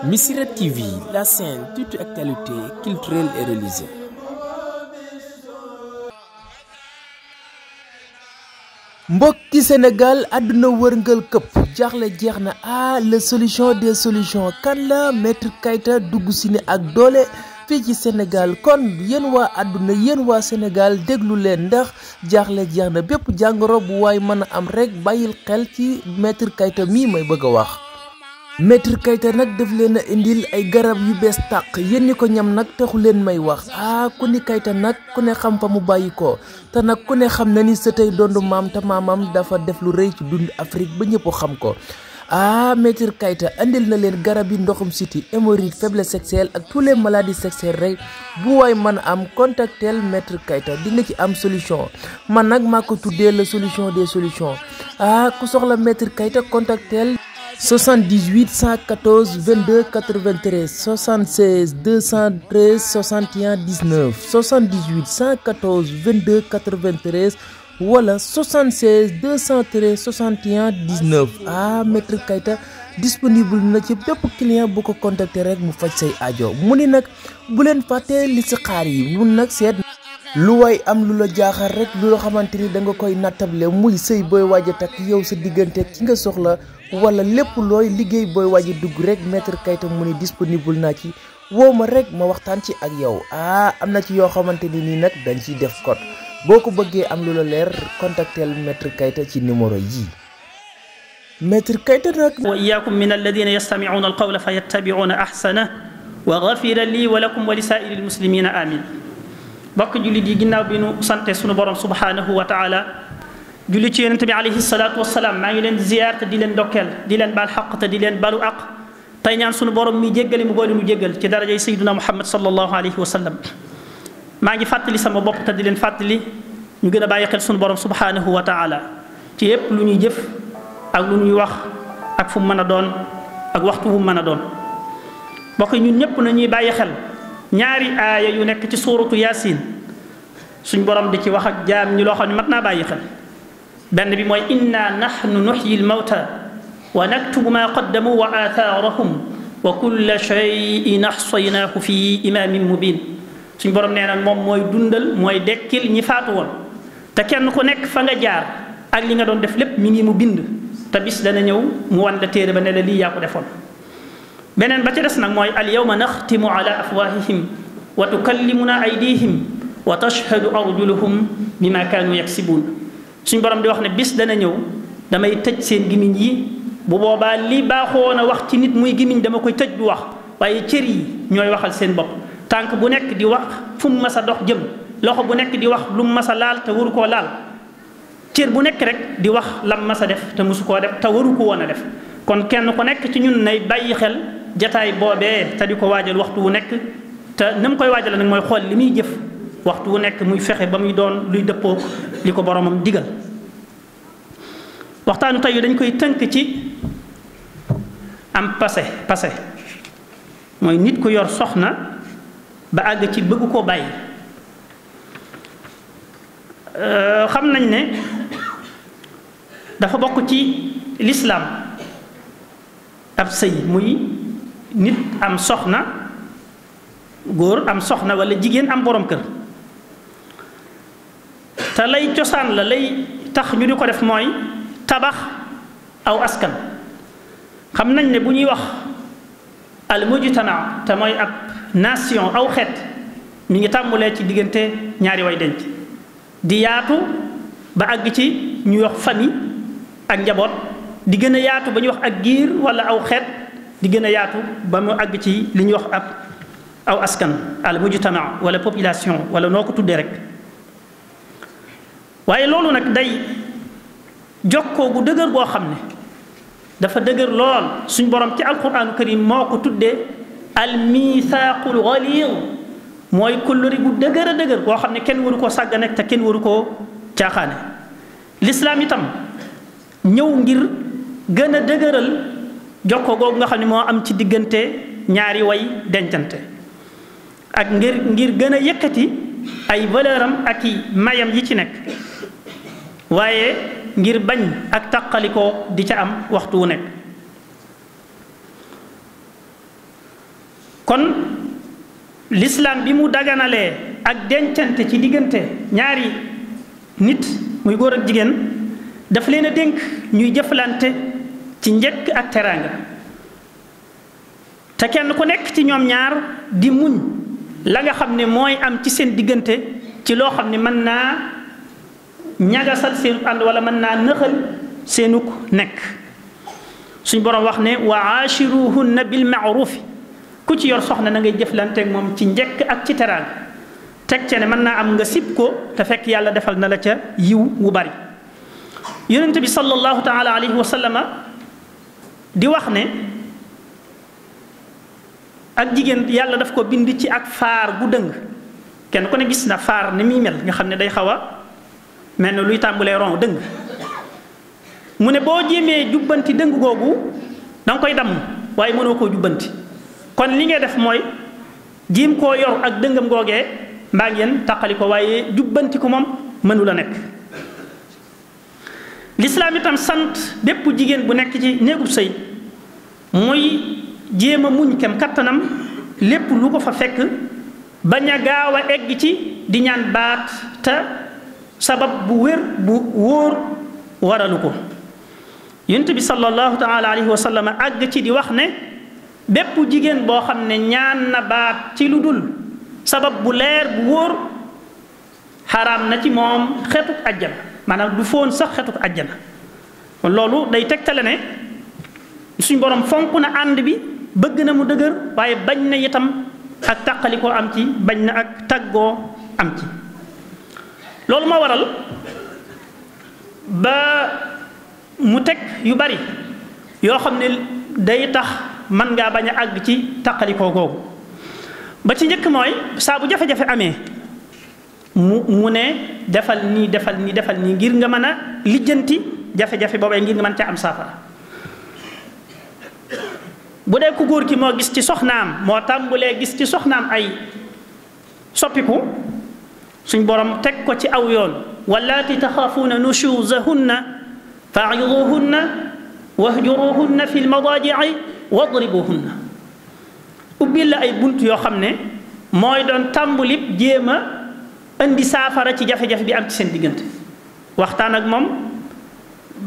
Missirah TV, la chaîne toute actualité culturelle et religieuse. mbokki Sénégal àdduna wërngal këpp jaaxle jeex na la solution des solutions kan la Maître Keita dugg si ne ak doole fii ci Sénégal kon yéen waa àdduna yéen waa Sénégal déglu leen ndax jaaxle jeex na bépp jàngoro bu waay mën a am rek bàyyil xel ci Maître Keita mii may bëgg a wax. Maître Keita nag daf leen a indil ay garab yu bees tàq yéen ñi ko ñam nag taxu leen may wax ku ni Keita nag ku ne xam fa mu bàyyi ko te nag ku ne xam na ni sa tey dondu maam te maamam dafa def lu rëy ci dund Afrique ba ñëpp xam ko Maître Keita indil na leen garab yi ndoxum siti hémorroïde faiblesse sexuelle ak tous les maladies sexuelles rek bu waay mën a am contactel Maître Keita di nga ci am solution man nag maa ko tuddee la solution des solutions ku soxla Maître Keita contactel 78 114 22 93 76 213 61 19 78 114 22 93 wala 76 213 61 19 Maître Keita disponible na ci bépp client bu ko contacter rek mu faj say aajo mu ni nag bu leen fàtte li si xaar yi mun nag seet lu way am lu la jaaxal rek lu xamante ni da nga koy nattable muy sëy booy waaj a takk yow sa diggante ki nga soxla wala lépp looy liggéey booy waaj a dugg rek Maître Keita mu ni disponible naa ci woo ma rek ma waxtaan ci ak yow am na ci yoo xamante ni nii nag dañ ciy def code boo ko bëggee am lu la leer contactel Maître Keita ci numéro yi Maître Keita nag wa iyaakum min alladina yastamicuuna alqawla fa yattabicuuna axsana wa gafira lii wa lakum wa li saa'iri almuslimina amin bokk jullit yi ginnaaw bi nu sante sunu borom subhanahu wa taala julli ci yonente bi alayhi salaatu wasalaam maa ngi leen di ziyaar te di leen dokkeel di leen baal xaq te di leen balu aq tey ñaan sunu borom mi jéggale mu boole mu jéggal ci darajay sayyiduna muhammad sallallahu alayhi wa sallam maa ngi fàttali sama bopp te di leen fàttali ñu gën a bàyyi xel sunu borom subhanahu wa taala ci yépp lu ñuy jëf ak lu ñuy wax ak fu mu mën a doon ak waxtu wu mu mën a doon bokk ñun ñëpp na ñuy bàyyi xel ñaari aaya yu nekk ci suuratu yaasin suñ borom di ci wax ak jaam ñi loo xam ne mat naa bàyyi xel benn bi mooy inna nahnu nuxyi lmawta wa naktubu ma qaddamu wa athaarahum wa kulla shay'in ahsaynaahu fi imaamin mubin suñ borom nee na moom mooy dundal mooy dekkil ñi faatu woon te kenn ku nekk fa nga jaar ak li nga doon def lépp mi ngi mu bind te bis dana ñëw mu wan la téere ba ne la lii yaa ko defoon beneen ba ci des nag mooy al yawma naxtimu ala afwahihim wa tukallimuna aydihim wa tashhadu arjuluhum bima kaanu yaksibuun suñ borom di wax ne bis dana ñëw damay tëj seen gimiñ yi bu boobaa li baaxoon a wax ci nit muy gimiñ dama koy tëj du wax waaye cër yi ñooy waxal seen bopp tànk bu nekk di wax fu mu mas a dox jëm loxo bu nekk di wax lu mu mas a laal te waru koo laal cër bu nekk rek di wax lam mas a def te mosu koo def te waru ko woon a def kon kenn ku nekk ci ñun nay bàyyi xel jataay boobee te di ko waajal waxtu wu nekk te na mu koy waajal nag mooy xool li muy jëf waxtu wu nekk muy fexe ba muy doon luy dëppoo li ko boromam digal waxtaanu tey dañ koy tënk ci am passé mooy nit ku yor soxna ba àgg ci bëgg koo bàyyi xam nañ ne dafa bokk ci lislaam ab sëy muy nit am soxna góor am soxna walla jigéen am borom kër te lay cosaan la lay tax ñu di ko def mooy tabax aw askan xam nañ ne bu ñuy wax al mujtama te mooy ab nation aw xeet mi ngi tàmbulee ci diggante ñaari way denc di yaatu ba àgg ci ñuy wax famille ak njaboot di gën a yaatu ba ñuy wax ak giir walla aw xeet di gën a yaatu ba mu àgg ci li ñuy wax ab aw askan al mujtama wala population wala noo ko tuddee rek waaye loolu nag day jokkoo gu dëgër boo xam ne dafa dëgër lool suñ borom ci alquraanu karim moo ko tuddee al misaaqul galiir mooy kóllëre gu dëgër a dëgër boo xam ne kenn waru koo sàggane te kenn waru koo caaxaane lislaam itam ñëw ngir gën a dëgëral jokkoo googu nga xam ne moo am ci diggante ñaari way dencante ak ngir gën a yëkkati ay valeur am ak i mayam yi ci nekk waaye ngir bañ ak taqalikoo di ca am waxtu wu nekk kon lislaam bi mu daganalee ak dencante ci diggante ñaari nit muy góor ak jigéen daf leen a dénk ñuy jëflante ci njëkk ak teraanga te kenn ku nekk ci ñoom ñaar di muñ la nga xam ne mooy am ci seen diggante ci loo xam ne mën naa ñagasal seenuk ànd wala mën naa nëxal seenuk nekk suñ boroom wax ne wa aachiruhunna bil maarufi ku ci yor soxna na ngay jëflanteeg moom ci njëkk ak ci teraanga teg ce ne mën naa am nga sib ko te fekk yàlla defal na la ca yiw wu bari yonent bi sallallahu taala alayhi wa sallama di wax ne ak jigéen yàlla daf ko bind ci ak faar gu dëng kenn ku ne gis na faar ni muy mel nga xam ne day xaw a mel ne luy tàmbulee ron dëng mu ne boo jéemee jubbanti dëng googu da nga koy damm waaye mënoo koo jubbanti kon li ngay def mooy jéem koo yor ak dëngam googee mbaa ngeen taqali ko waaye jubbanti ko moom mënu la nekk lislaam itam sant bépp jigéen bu nekk ci néegub sëy muy jéem a muñ kem kattanam lépp lu ko fa fekk bañ a gaaw a egg ci di ñaan baat te sabab bu wér bu wóor waralu ko yonent bi sallallahu taala alayhi wa sallam àgg ci di wax ne bépp jigéen boo xam ne ñaan na baat ci lu dul sabab bu leer bu wóor xaraam na ci moom xetuk ajjana maanaam du foon sax xetuk ajjana kon loolu day tegtale ne suñ borom fonk na ànd bi bëgg na mu dëgër waaye bañ na itam ak tàqalikoo am ci bañ na ak tàggoo am ci loolu ma waral ba mu teg yu bari yoo xam ne day tax man ngaa bañ a àgg ci tàqalikoo googu ba ci njëkk mooy saa bu jafe-jafe amee mu ne defal nii defal nii defal nii ngir nga mën a lijjanti jafe-jafe boobee ngir nga mën ca am saafara bu dee ku góor ki moo gis ci soxnaam moo tàmbulee gis ci soxnaam ay soppiku suñ borom teg ko ci aw yoon wallaati taxaafuuna nushuzahunna fa'iduhunna wahjuruhunna fi lmadaaji'i wadribuhunna ubbil la ay bunt yoo xam ne mooy doon tàmbulib jéem a indi saafara ci jafe-jafe bi am ci seen diggante waxtaan ak moom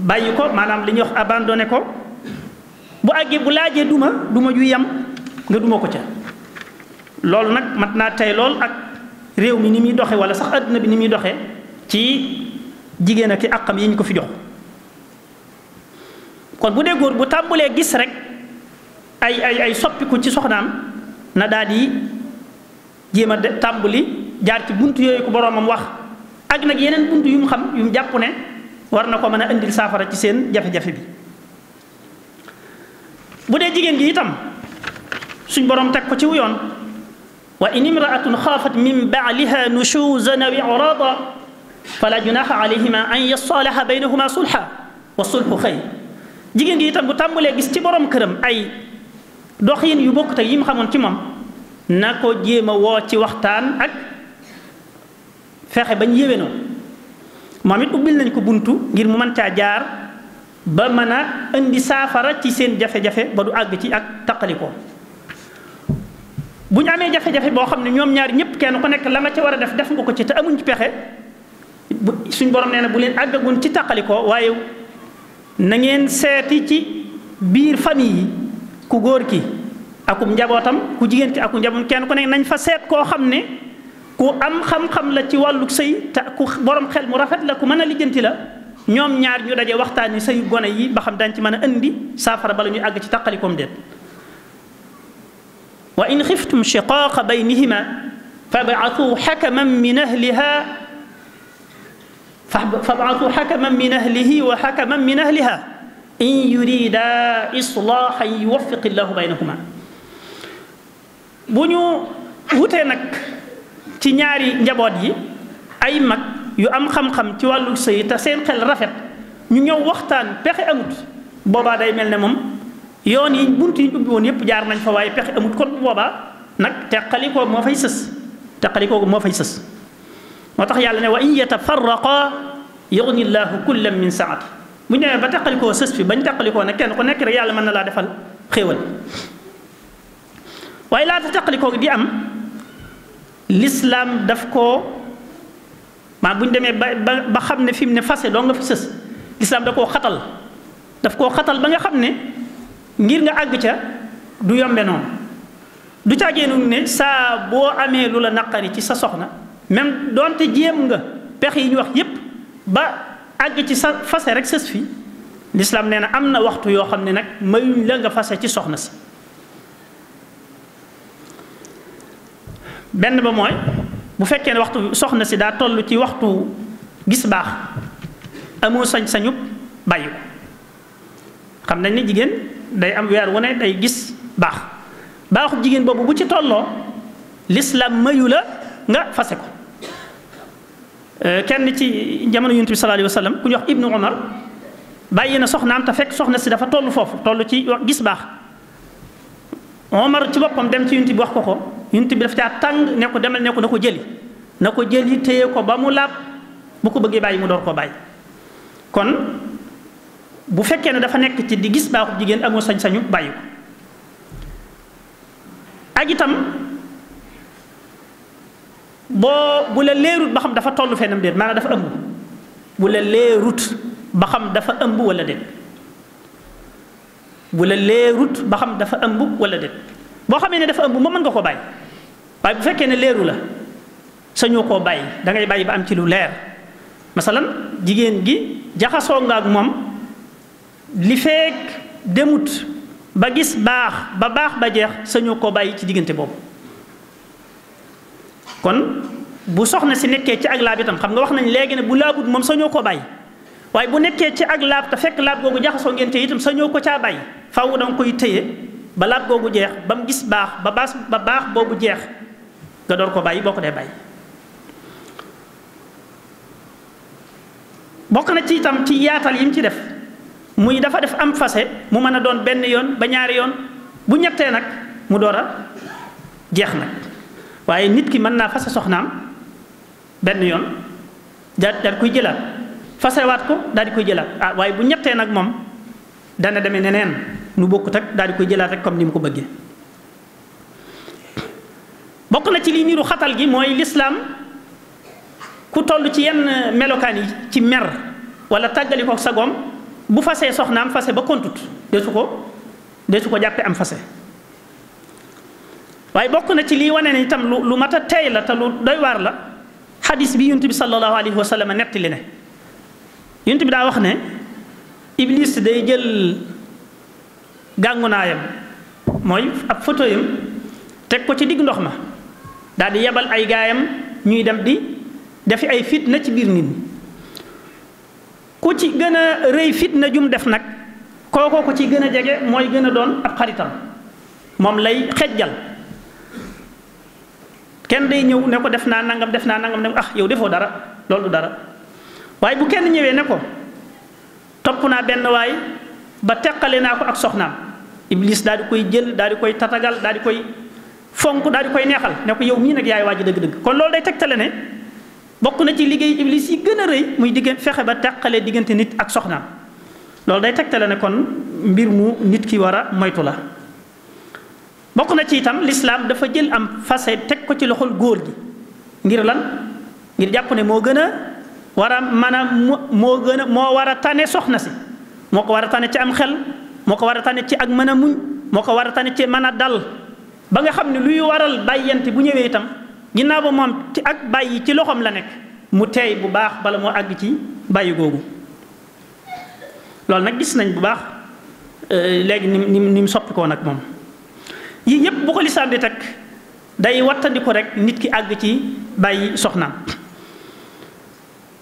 bàyyi ko maanaam li ñuy wax abandonné ko bu àggee bu laajee duma ju yam nga duma ko ca loolu nag mat naa tey lool ak réew mi ni muy doxe wala sax àdduna bi ni muy doxe ci jigéen ak i àqam yi ñu ko fi jox kon bu dee góor bu tàmbulee gis rek ay soppiku ci soxnaam na daal di jéem a tàmbuli jaar ci bunt yooyu ko boroomam wax ak nag yeneen bunt yu mu xam yu mu jàpp ne war na ko mën a indil saafara ci seen jafe-jafe bi bu dee jigéen gi itam suñ boroom teg ko ci wu yoon wa in imraatun xaafat min baaliha nushuzan aw i'raada fala junaha alayhima an yasalaha baynahuma sulha wa sulhu xayr jigéen gi itam bu tàmbalee gis ci borom këram ay doxin yu bokkut ak yi mu xamoon ci moom na ko jéem a woo ci waxtaan ak fexe bañ yéwénoo moom it ubbil nañ ko buntu ngir mu mën caa jaar ba mën a indi saafara ci seen jafe-jafe ba du àgg ci ak taqalikoo bu ñu amee jafe-jafe boo xam ne ñoom ñaar ñëpp kenn ku nekk la nga ca war a def nga ko ci te amuñ ci pexe suñ borom nee na bu leen àggagun ci taqalikoo waaye na ngeen seeti ci biir famille yi ku góor ki akum njabootam ku jigéen ki akum njabootam kenn ku nekk nañ fa seet koo xam ne ku am xam-xam la ci wàllu sëy te ku borom xel mu rafet la ku mën a lijjanti la ñoom ñaar ñu daje waxtaani sëyu gone yi ba xam dañ ci mën a indi saafara bala ñuy àgg ci taqalikoom déet wa in xiftum shiqaaqa baynihima fab'athu hakaman min ahlihi wa hakaman min ahliha in yurida islaahan yuwaffiq illahu baynahuma bu ñu wutee nag ci ñaari njaboot yi ay mag yu am xam-xam ci wàllu sëy te seen xel rafet ñu ñëw waxtaan pexe amut boobaa day mel ne moom yoon yi bunt yi ñu ubbi woon yépp jaar nañ fa waaye pexe amut kon boobaa nag teqalikoo moo fay sës moo tax yàlla ne wa in yatafarraqa yughni llahu kullan min saati bu ñu demee ba teqalikoo sës fi bañ teqalikoo nag kenn ku nekk rek yàlla mën na laa defal xéewal waaye laata taqalikoo di am lislaam daf koo bu ñu demee ba xam ne fi mu ne fase doo nga fi sës lislaam daf koo xatal ba nga xam ne ngir nga àgg ca du yombe noonu du caageenu ne saa boo amee lu la naqari ci sa soxna même doonte jéem nga pexe yi ñu wax yépp ba àgg ci sa fase rek sës fi lislaam nee na am na waxtu yoo xam ne nag mayuñ la nga fase ci soxna si. benn ba mooy bu fekkee ne waxtu soxna si daa toll ci waxtu gis baax amoo sañ-sañub bàyyi ko xam nañ ne jigéen day am weer wu ne day gis baaxub jigéen boobu bu ci tolloo lislaam mayu la nga fase ko. kenn ci jamono yonent bi sallallahu alayhi wa sallam ku ñuy wax Ibnu Umar bàyyi na soxnaam te fekk soxna si dafa toll foofu toll ci gis baax Umar ci boppam dem ci yonent bi wax ko yonent bi daf caa tàng ne ko demal ne ko na ko jëli téye ko ba mu laab bu ko bëggee bàyyi mu door koo bàyyi. kon bu fekkee ne dafa nekk ci di gis baaxub jigéen amoo sañ-sañu bàyyi ko ak itam bu la leerut ba xam dafa toll fenn déet maanaam dafa ëmb bu la leerut ba xam dafa ëmb wala déet boo xamee ne dafa ëmb moom mën nga ko bàyyi waaye bu fekkee ne leeru la sañoo koo bàyyi da ngay bàyyi ba am ci lu leer masalan jigéen gi jaxasoo nga ak moom li feek demut ba gis baax ba jeex sañoo koo bàyyi ci diggante boobu. kon bu soxna si nekkee ci ak laab itam xam nga wax nañ léegi ne bu laabut moom sañoo koo bàyyi waaye bu nekkee ci ak laab te fekk laab googu jaxasoo ngeen téye itam sañoo ko caa bàyyi faaw danga koy téye ba laab googu jeex ba mu gis baax ba baax boobu jeex nga door ko bàyyi boo ko dee bàyyi. bokk na ci itam ci yaatal yi mu ci def muy dafa def am fase mu mën a doon benn yoon ba ñaari yoon bu ñettee nag mu door a jeex nag. waaye nit ki mën naa fase soxnaam benn yoon daal koy jëlaat fasewaat ko daal di koy jëlaat waaye bu ñettee nag moom dana demee neneen nu bokkut ak daal di koy jëlaat rek comme ni mu ko bëggee. bokk na ci li niru xatal gi mooy lislaam ku toll ci yenn melokaan yi ci mer wala tàggali ko sagoom bu fasee soxnaam fase ba kontut deesu ko jàppe am fase. waaye bokk na ci lii wane ne itam lu mat a teey la te lu doy waar la xadis bi yonent bi sallallahu alayhi wa sallam nettali ne yonent bi daa wax ne iblis day jël gàngunaayam mooy ab fauteuilam teg ko ci digg ndox ma daal di yebal ay gaayam ñuy dem di defi ay fitna ci biir nit ñi ku ci gën a rëy fitna jum def nag kookoo ko ci gën a jege mooy gën a doon ab xaritam moom lay xejjal. kenn day ñëw ne ko def naa nangam ne ko yow defoo dara loolu dara waaye bu kenn ñëwee ne ko topp naa benn waay ba teqale naa ko ak soxnaam iblis daal di koy jël daal di koy tatagal daal di koy fonk daal di koy neexal ne ko yow mii nag yaay waa ji dëgg-dëgg. kon loolu day tegtale ne bokk na ci liggéey iblis yi gën a rëy muy fexe ba teqale diggante nit ak soxnaam loolu day tegtale ne kon mbir mu nit ki war a moytu la. bokk na ci itam lislaam dafa jël am fase teg ko ci loxol góor gi ngir lan ngir jàpp ne moo gën a war a mën a moo war a tane soxna si moo ko war a tane ci am xel moo ko war a tane ci ak mën a muñ moo ko war a tane ci mën a dal ba nga xam ne luy waral bàyyante bu ñëwee itam ginnaaw ba moom ci ak bàyyi ci loxoom la nekk mu teey bu baax bala moo àgg ci bàyyi googu. loolu nag gis nañ bu baax léegi ni mu soppi koo nag moom yii yépp bu ko lislaam di teg day wattandiku rek nit ki àgg ci bàyyi soxnaam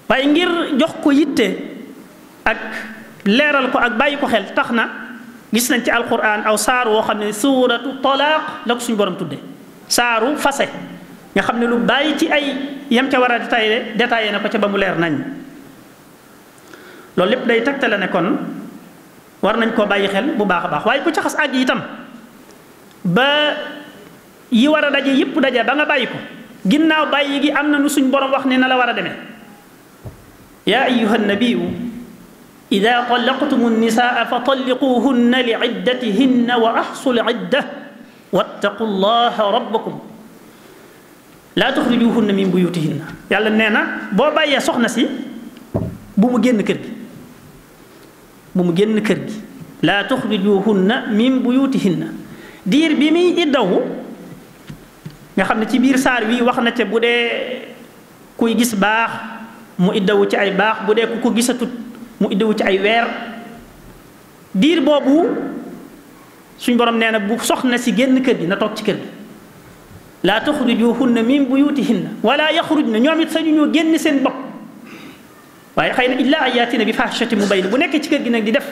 waaye ngir jox ko yitte ak leeral ko ak bàyyi ko xel tax na gis nañ ci alquran aw saar woo xam ne suuratu talaaq la ko suñu borom tudde saaru fase nga xam ne lu bàyyi ci ay yam ca war a détaillé na ko ca ba mu leer nañ loolu lépp day tegtale ne kon war nañ koo bàyyi xel bu baax a baax waaye ku ca xas àgg itam ba yi war a daje yépp daje ba nga bàyyi ko ginnaaw bàyyi gi am na nu suñ borom wax ne na la war a demee yaa ayyuha nabiyu ida talaqtumu nnisaa fa talliquhunna li iddatihinna wa ahsul idda wattaqu llaha rabbakum laa tuxrijuhunna min buyutihinna yàlla nee na boo bàyyee soxna si bu mu génn kër gi bu mu génn kër gi laa tuxrijuhunna min buyutihinna diir bi muy iddawu nga xam ne ci biir saar wi wax na ca bu dee kuy gis baax mu iddawu ci ay baax bu dee ku ko gisatut mu iddawu ci ay weer diir boobu suñ borom nee na bu soxna si génn kër gi na toog ci kër gi laa tuxrijuhunna min buyutihinna wala yaxrujna ñoom it sañu ñoo génn seen bopp waaye xëy na illaa an yaatina bi faahishatin mubayyin bu nekkee ci kër gi nag di def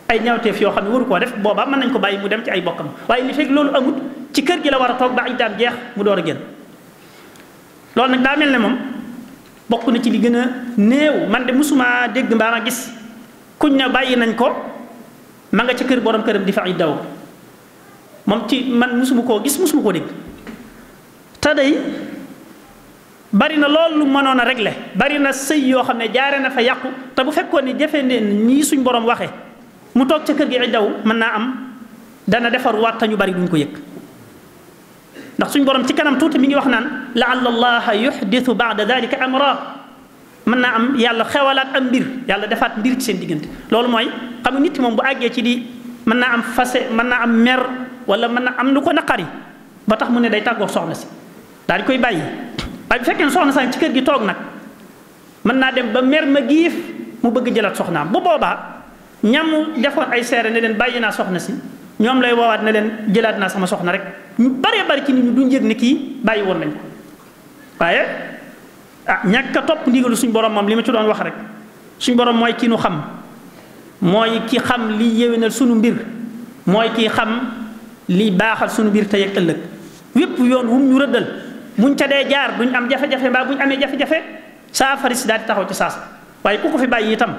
ay ñaawteef yoo xam ne waru koo def boobaa mën nañ ko bàyyi mu dem ci ay bokkam waaye li fekk loolu amut ci kër gi la war a toog ba iddaam jeex mu door a génn loolu nag daa mel ne moom bokk na ci li gën a néew man de musuma dégg mbaa ma gis kuñ ne bàyyi nañ ko ma nga ca kër borom këram di fa iddaw moom ci man musuma koo gis musuma koo dégg te day bari na loolu lu mënoon a régler bari na sëy yoo xam ne jaare na fa yàqu te bu fekkoon ne jafe ne ñii suñ borom waxee mu toog ca kër gi iddaw mën naa am dana defar waat te ñu bari duñ ko yëg ndax suñ borom ci kanam tuuti mi ngi wax naan laalla allaha yuhdithu ba'da dalika amra mën naa am yàlla xewalaat am mbir yàlla defaat mbir ci seen diggante loolu mooy xam nga nit ki moom bu àggee ci di mën naa am fase mën naa am mer wala mën naa am lu ko naqari ba tax mu ne day tàggoo soxna si daal di koy bàyyi waaye bu fekkee soxna saa ci kër gi toog nag mën naa dem ba mer ma giif mu bëgg jëlaat soxnaam bu boobaa ñamu defoon ay seere ne leen bàyyi naa soxna si ñoom lay woowaat ne leen jëlaat naa sama soxna rek ñu baree bari ci nit ñi duñ yëg ne kii bàyyi woon nañ ko waaye ñàkk a topp ndigalu suñ borom moom li ma ci doon wax rek suñ borom mooy ki nu xam mooy ki xam li yéwénal sunu mbir mooy ki xam li baaxal sunu mbir tey ak ëllëg wépp yoon wum ñu rëddal buñ ca dee jaar duñ am jafe-jafe mbaa buñ amee jafe-jafe saafara si daal di taxaw ci saasa waaye ku ko fi bàyyi itam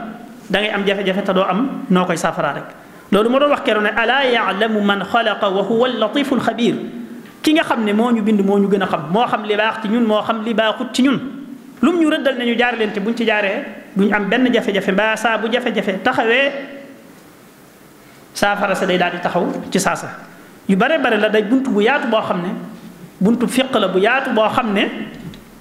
da ngay am jafe-jafe te doo am noo koy saafaraa rek loolu moo doon wax keroog ne alaa yaalamu man xalaqa wa huwa al-latifu al-xabir ki nga xam ne moo ñu bind moo ñu gën a xam moo xam li baax ci ñun moo xam li baaxut ci ñun lum ñu rëddal ne ñu jaar leen te buñ ci jaaree duñ am benn jafe-jafe mbaa saa bu jafe-jafe taxawee saafara sa day daal di taxaw ci saasa yu bare bare la day buntu bu yaatu boo xam ne buntu fiq la bu yaatu boo xam ne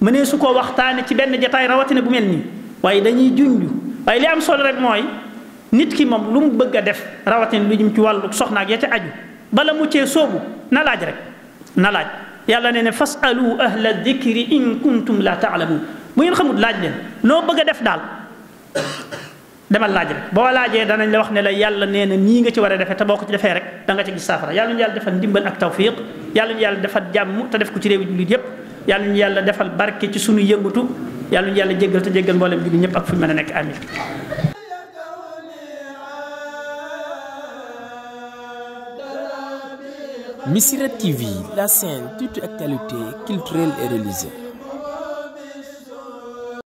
mënee su ko waxtaane ci benn jataay rawatina bu mel nii waaye dañuy junj waaye li am solo rek mooy nit ki moom lu mu bëgg a def rawatina lu jëm ci wàllu soxnaak ya ca aju bala mu cee soobu na laaj rek na laaj yàlla nee ne fasalu ahla dikri in kuntum la taalamun bu ngeen xamul laaj leen noo bëgg a def daal demal laaj rek boo laajee danañ la wax ne la yàlla nee na nii nga ci war a defee te boo ko ci defee rek da nga ci gis saafara yàlla ñu yàlla defal ndimbal ak tawfiq yàlla ñu yàlla defal jàmm te def ko ci réewi jullit yépp yàlla ñu yàlla defal barke ci sunu yëngatu yàlla ñu yàlla jéggal te jéggal mboolem jullit ñëpp ak fu ñu mën a nekk amin Missirah TV, la chaîne toute actualité culturelle et religieuse.